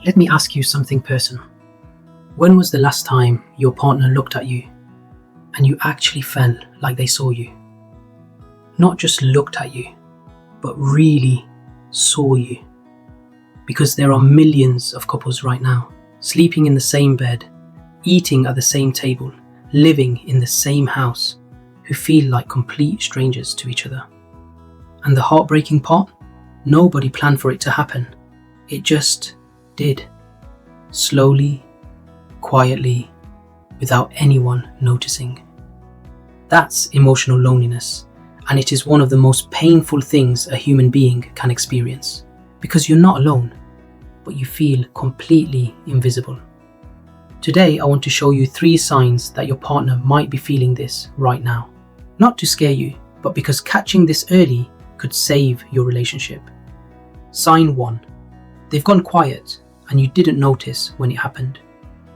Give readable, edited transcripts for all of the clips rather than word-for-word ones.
Let me ask you something personal. When was the last time your partner looked at you and you actually felt like they saw you? Not just looked at you, but really saw you. Because there are millions of couples right now, sleeping in the same bed, eating at the same table, living in the same house, who feel like complete strangers to each other. And the heartbreaking part? Nobody planned for it to happen. It just did. Slowly, quietly, without anyone noticing. That's emotional loneliness, and it is one of the most painful things a human being can experience, because you're not alone, but you feel completely invisible. Today, I want to show you 3 signs that your partner might be feeling this right now. Not to scare you, but because catching this early could save your relationship. Sign 1. They've gone quiet and you didn't notice when it happened.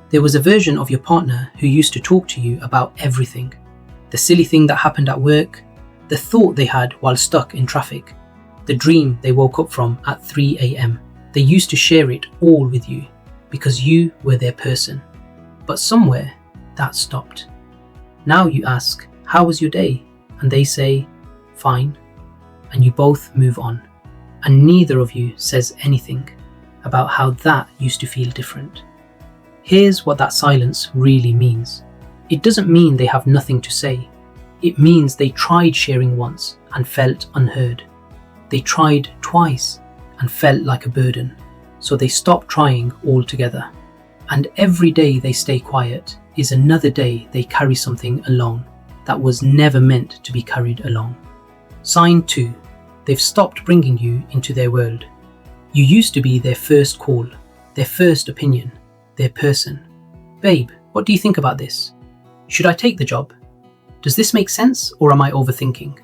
There was a version of your partner who used to talk to you about everything. The silly thing that happened at work, the thought they had while stuck in traffic, the dream they woke up from at 3 a.m. They used to share it all with you because you were their person. But somewhere that stopped. Now you ask, "How was your day?" And they say, "Fine." And you both move on. And neither of you says anything about how that used to feel different. Here's what that silence really means. It doesn't mean they have nothing to say. It means they tried sharing once and felt unheard. They tried twice and felt like a burden. So they stopped trying altogether. And every day they stay quiet is another day they carry something alone that was never meant to be carried alone. Sign 2. They've stopped bringing you into their world. You used to be their first call, their first opinion, their person. "Babe, what do you think about this? Should I take the job? Does this make sense or am I overthinking?"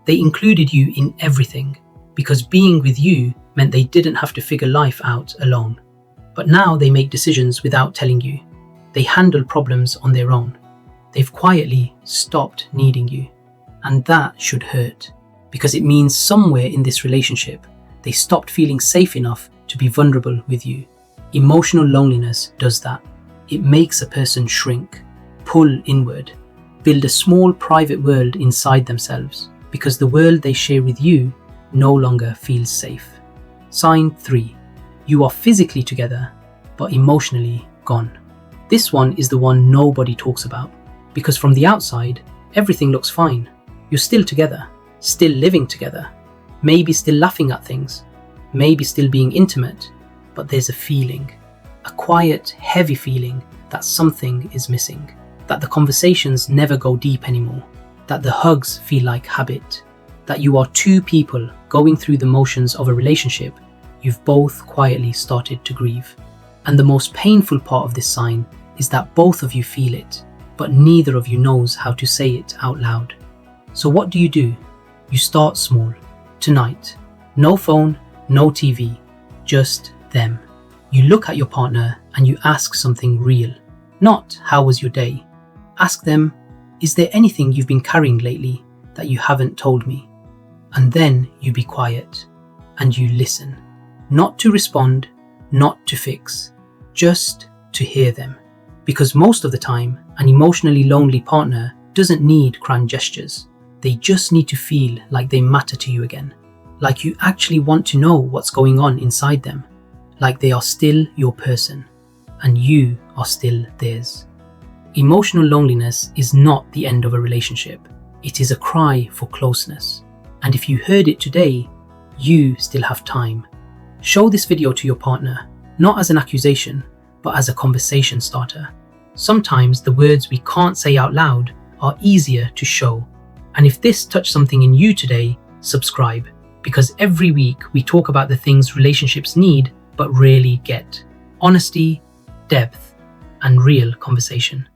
They included you in everything because being with you meant they didn't have to figure life out alone. But now they make decisions without telling you. They handle problems on their own. They've quietly stopped needing you. And that should hurt because it means somewhere in this relationship, they stopped feeling safe enough to be vulnerable with you. Emotional loneliness does that. It makes a person shrink, pull inward, build a small private world inside themselves because the world they share with you no longer feels safe. Sign 3. You are physically together, but emotionally gone. This one is the one nobody talks about because from the outside, everything looks fine. You're still together, still living together, maybe still laughing at things, maybe still being intimate, but there's a feeling, a quiet, heavy feeling that something is missing, that the conversations never go deep anymore, that the hugs feel like habit, that you are 2 people going through the motions of a relationship you've both quietly started to grieve. And the most painful part of this sign is that both of you feel it, but neither of you knows how to say it out loud. So what do? You start small. Tonight, no phone, no TV, just them. You look at your partner and you ask something real. Not, "How was your day?" Ask them, "Is there anything you've been carrying lately that you haven't told me?" And then you be quiet and you listen. Not to respond, not to fix, just to hear them. Because most of the time, an emotionally lonely partner doesn't need grand gestures. They just need to feel like they matter to you again. Like you actually want to know what's going on inside them. Like they are still your person and you are still theirs. Emotional loneliness is not the end of a relationship. It is a cry for closeness. And if you heard it today, you still have time. Show this video to your partner, not as an accusation, but as a conversation starter. Sometimes the words we can't say out loud are easier to show. And if this touched something in you today, subscribe, because every week we talk about the things relationships need but rarely get. Honesty, depth, and real conversation.